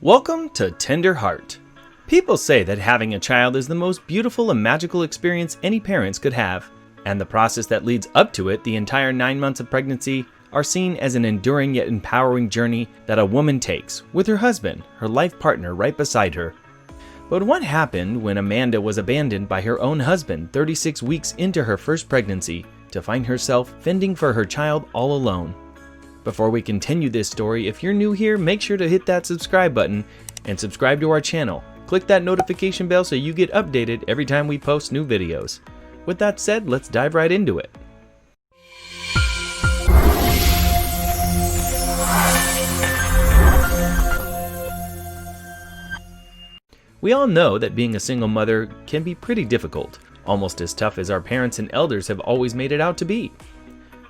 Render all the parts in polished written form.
Welcome to Tender Heart. People say that having a child is the most beautiful and magical experience any parents could have, and the process that leads up to it, the entire 9 months of pregnancy, are seen as an enduring yet empowering journey that a woman takes with her husband, her life partner, right beside her. But what happened when Amanda was abandoned by her own husband 36 weeks into her first pregnancy to find herself fending for her child all alone? Before we continue this story, if you're new here, make sure to hit that subscribe button and subscribe to our channel. Click that notification bell so you get updated every time we post new videos. With that said, let's dive right into it. We all know that being a single mother can be pretty difficult, almost as tough as our parents and elders have always made it out to be.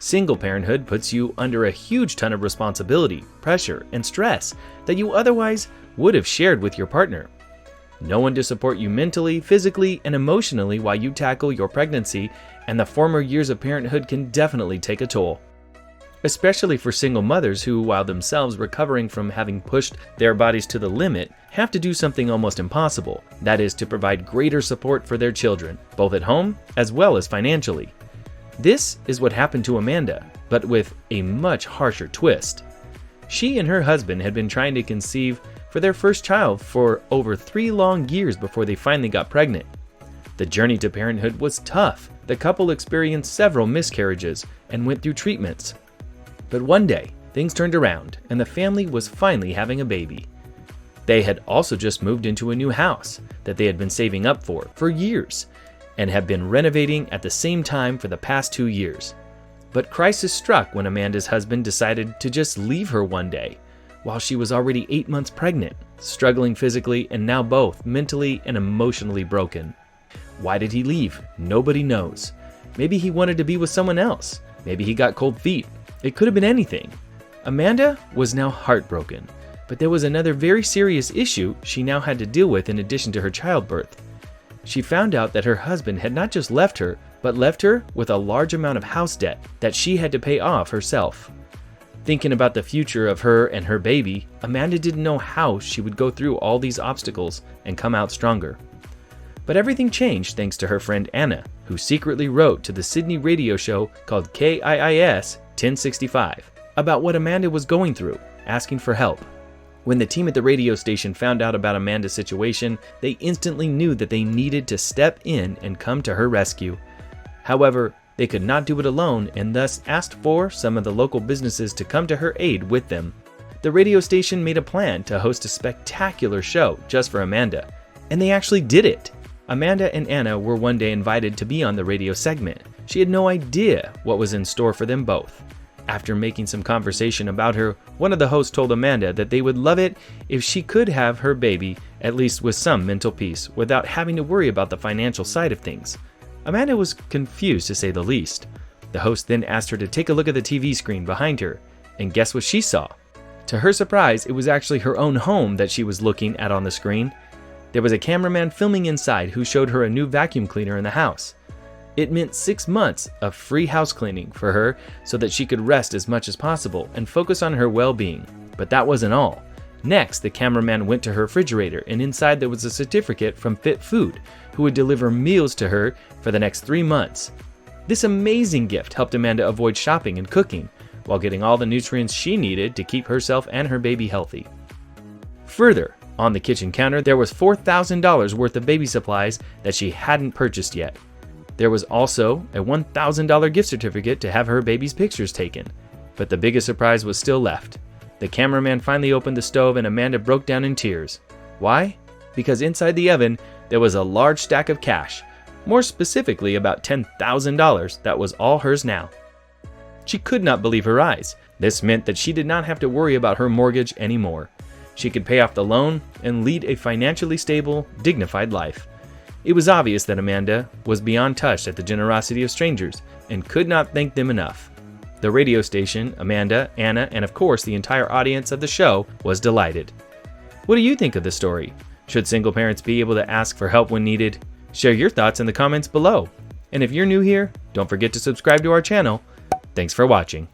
Single parenthood puts you under a huge ton of responsibility, pressure, and stress that you otherwise would have shared with your partner. No one to support you mentally, physically, and emotionally while you tackle your pregnancy, and the former years of parenthood can definitely take a toll. Especially for single mothers who, while themselves recovering from having pushed their bodies to the limit, have to do something almost impossible, that is to provide greater support for their children, both at home as well as financially. This is what happened to Amanda, but with a much harsher twist. She and her husband had been trying to conceive for their first child for over 3 long years before they finally got pregnant. The journey to parenthood was tough. The couple experienced several miscarriages and went through treatments. But one day, things turned around and the family was finally having a baby. They had also just moved into a new house that they had been saving up for years, and have been renovating at the same time for the past 2 years. But crisis struck when Amanda's husband decided to just leave her one day, while she was already 8 months pregnant, struggling physically and now both mentally and emotionally broken. Why did he leave? Nobody knows. Maybe he wanted to be with someone else. Maybe he got cold feet. It could have been anything. Amanda was now heartbroken, but there was another very serious issue she now had to deal with in addition to her childbirth. She found out that her husband had not just left her, but left her with a large amount of house debt that she had to pay off herself. Thinking about the future of her and her baby, Amanda didn't know how she would go through all these obstacles and come out stronger. But everything changed thanks to her friend Anna, who secretly wrote to the Sydney radio show called KIIS 1065 about what Amanda was going through, asking for help. When the team at the radio station found out about Amanda's situation, they instantly knew that they needed to step in and come to her rescue. However, they could not do it alone and thus asked for some of the local businesses to come to her aid with them. The radio station made a plan to host a spectacular show just for Amanda, and they actually did it. Amanda and Anna were one day invited to be on the radio segment. She had no idea what was in store for them both. After making some conversation about her, one of the hosts told Amanda that they would love it if she could have her baby, at least with some mental peace, without having to worry about the financial side of things. Amanda was confused to say the least. The host then asked her to take a look at the TV screen behind her, and guess what she saw? To her surprise, it was actually her own home that she was looking at on the screen. There was a cameraman filming inside who showed her a new vacuum cleaner in the house. It meant 6 months of free house cleaning for her so that she could rest as much as possible and focus on her well-being. But that wasn't all. Next, the cameraman went to her refrigerator, and inside there was a certificate from Fit Food, who would deliver meals to her for the next 3 months. This amazing gift helped Amanda avoid shopping and cooking, while getting all the nutrients she needed to keep herself and her baby healthy. Further, on the kitchen counter, there was $4,000 worth of baby supplies that she hadn't purchased yet. There was also a $1,000 gift certificate to have her baby's pictures taken. But the biggest surprise was still left. The cameraman finally opened the stove and Amanda broke down in tears. Why? Because inside the oven, there was a large stack of cash. More specifically, about $10,000 that was all hers now. She could not believe her eyes. This meant that she did not have to worry about her mortgage anymore. She could pay off the loan and lead a financially stable, dignified life. It was obvious that Amanda was beyond touched at the generosity of strangers and could not thank them enough. The radio station, Amanda, Anna, and of course the entire audience of the show was delighted. What do you think of the story? Should single parents be able to ask for help when needed? Share your thoughts in the comments below. And if you're new here, don't forget to subscribe to our channel. Thanks for watching.